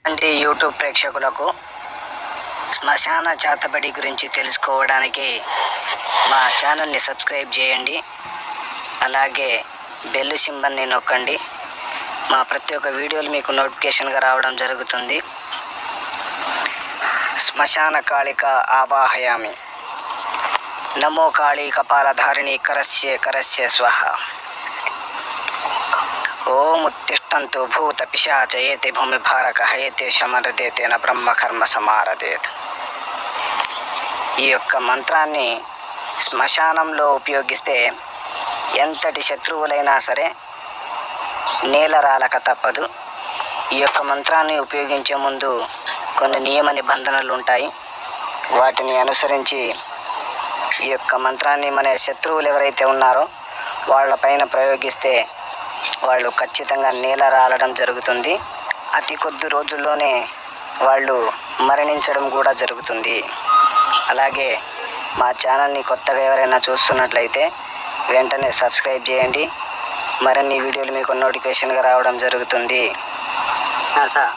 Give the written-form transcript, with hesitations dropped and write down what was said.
అంటే యూట్యూబ్ ప్రేక్షకులకు శ్మశాన చాతబడి గురించి తెలుసుకోవడానికి మా ఛానల్ని సబ్స్క్రైబ్ చేయండి. అలాగే బెల్ సింబల్ని నొక్కండి. మా ప్రతి ఒక్క వీడియోలు మీకు నోటిఫికేషన్గా రావడం జరుగుతుంది. శ్మశాన కాళిక ఆవాహయామి. నమో కాళీ కపాలధారిణి కరస్యే కరస్యే స్వహ. ఓం ఉత్తిష్టంతు భూత పిశాచ ఏతే భూమి భారక ఏతే శమరదేతేన బ్రహ్మకర్మ సమారదేత్. ఈ యొక్క మంత్రాన్ని శ్మశానంలో ఉపయోగిస్తే ఎంతటి శత్రువులైనా సరే నేల రాలక తప్పదు. ఈ యొక్క మంత్రాన్ని ఉపయోగించే ముందు కొన్ని నియమ నిబంధనలు ఉంటాయి. వాటిని అనుసరించి ఈ యొక్క మంత్రాన్ని మన శత్రువులు ఎవరైతే ఉన్నారో వాళ్ళపైన ప్రయోగిస్తే వాళ్ళు ఖచ్చితంగా నేల రాలడం జరుగుతుంది. అతి కొద్ది రోజుల్లోనే వాళ్ళు మరణించడం కూడా జరుగుతుంది. అలాగే మా ఛానల్ని కొత్తగా ఎవరైనా చూస్తున్నట్లయితే వెంటనే సబ్స్క్రైబ్ చేయండి. మరిన్ని వీడియోలు మీకు నోటిఫికేషన్గా రావడం జరుగుతుంది. సార్